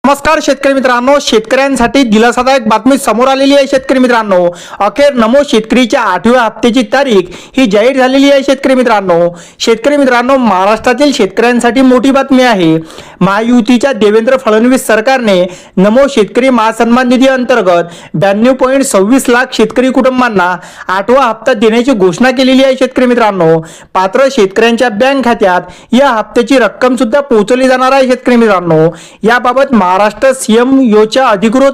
नमस्कार शेतकरी मित्रांनो, शेतकऱ्यांसाठी दिलासादायक बातमी समोर आलेली आहे। शेतकरी मित्रांनो, अखेर नमो शेतकरीच्या 8व्या हप्त्याची तारीख ही जाहीर झालेली आहे। शेतकरी मित्रांनो, महाराष्ट्रातील शेतकऱ्यांसाठी मोठी बातमी आहे। महायुतीच्या देवेंद्र फडणवीस सरकारने नमो शेतकरी महासन्मान निधी अंतर्गत 92.26 लाख शेतकरी कुटुंबांना 8वा हप्ता देण्याची घोषणा केलेली आहे। शेतकरी मित्रांनो, पात्र शेतकऱ्यांच्या बँक खात्यात या हप्त्याची रक्कम सुद्धा पोहोचवली जाणार आहे। शेतकरी मित्रांनो, याबाबत महाराष्ट्र सीएमओच्या अधिकृत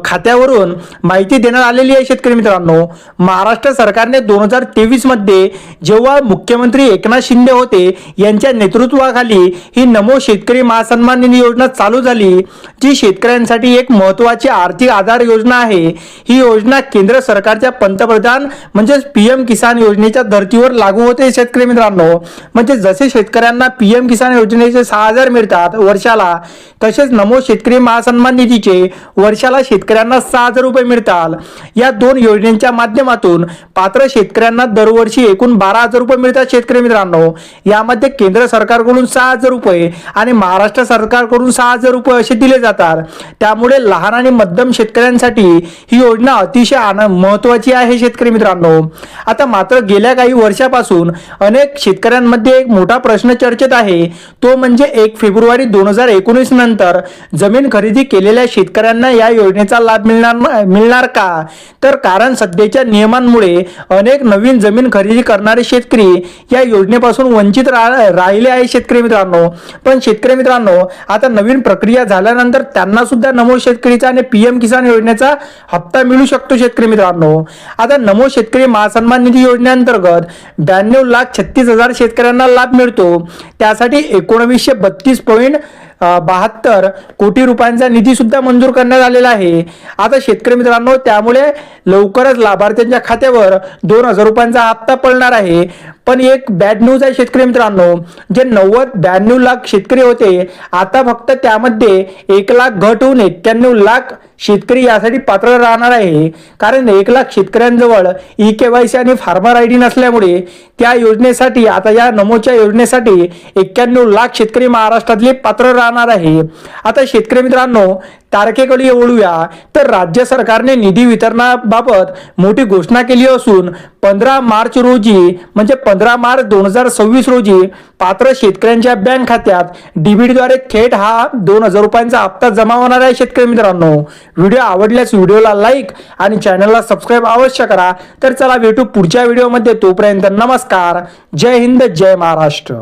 खात्यावरून माहिती देण्यात आलेली आहे। शेतकरी मित्रांनो, महाराष्ट्र सरकारने 2023 मध्ये जेव्हा मुख्यमंत्री एकनाथ शिंदे होते यांच्या नेतृत्वाखाली ही नमो शेतकरी महासन्मान निधी योजना चालू झाली, जी शेतकऱ्यांसाठी एक महत्त्वाची आर्थिक आधार योजना आहे। ही योजना केंद्र सरकारच्या पंतप्रधान म्हणजे पीएम किसान योजनेच्या धर्तीवर लागू होते। शेतकरी मित्रांनो, म्हणजे जसे शेतकऱ्यांना पीएम किसान योजनेचे 6,000 मिळतात वर्षाला, तसेच नमो शेतकरी महासन्मान निधीचे वर्षाला शेतकऱ्यांना 6,000 रुपये मिळतात। या दोन योजनेच्या माध्यमातून पात्र शेतकऱ्यांना दरवर्षी एकूण 12,000 रुपये मिळतात। शेतकरी मित्रांनो, यामध्ये केंद्र सरकारकडून 6,000 रुपये आणि महाराष्ट्र सरकारकडून 6,000 रुपये असे दिले जातात। त्यामुळे लहान आणि मध्यम शेतकऱ्यांसाठी ही योजना अतिशय महत्त्वाची आहे। शेतकरी मित्रांनो, आता मात्र गेल्या काही वर्षापासून अनेक शेतकऱ्यांमध्ये एक मोठा प्रश्न चर्चेत आहे, तो म्हणजे 1 फेब्रुवारी 2019 नंतर जमीन खरेदी केलेल्या शेतकऱ्यांना या योजनेचा लाभ मिळणार का? तर कारण सध्याच्या नियमांमुळे अनेक नवीन जमीन खरेदी करणारे शेतकरी या योजनेपासून वंचित राहिले आहे। शेतकरी मित्रांनो, पण शेतकरी मित्रांनो, आता नवीन प्रक्रिया झाल्यानंतर त्यांना सुद्धा नमो शेतकरीचा आणि पीएम किसान योजनेचा हप्ता मिळू शकतो। शेतकरी मित्रांनो, आता नमो शेतकरी महासन्मान निधी योजनेअंतर्गत 92,36,000 शेतकऱ्यांना लाभ मिळतो। त्यासाठी 1932.72 कोटी रुपयांचा निधी सुद्धा मंजूर करण्यात आलेला आहे। आता शेतकरी मित्रांनो, त्यामुळे लवकरच लाभार्थ्यांच्या खात्यावर 2,000 रुपयांचा हप्ता पडणार आहे। पण एक बॅड न्यूज आहे शेतकरी मित्रांनो, जे 92 लाख शेतकरी होते, आता फक्त त्यामध्ये 1 लाख घट होऊन 91 लाख शेतकरी यासाठी पात्र राहणार आहे। कारण 1 लाख शेतकऱ्यांजवळ ई-केवायसी आणि फार्मर आयडी नसल्यामुळे त्या योजनेसाठी, आता या नमोच्या योजनेसाठी 91 लाख शेतकरी महाराष्ट्रातले पात्र राहणार आहे। आता शेतकरी मित्रांनो, तारखेकडे वळूया तर राज्य सरकारने निधी वितरणाबाबत मोठी घोषणा केली असून 15 मार्च रोजी म्हणजे 15 मार्च 2026 रोजी पात्र शेतकऱ्यांच्या बँक खात्यात डीबीटीद्वारे थेट हा 2,000 रुपयांचा हप्ता जमा होणार आहे। शेतकरी मित्रांनो, व्हिडिओ आवडल्यास व्हिडिओला लाईक आणि चॅनलला सबस्क्राईब अवश्य करा। तर चला भेटू पुढच्या व्हिडिओमध्ये, तोपर्यंत नमस्कार, जय हिंद, जय महाराष्ट्र।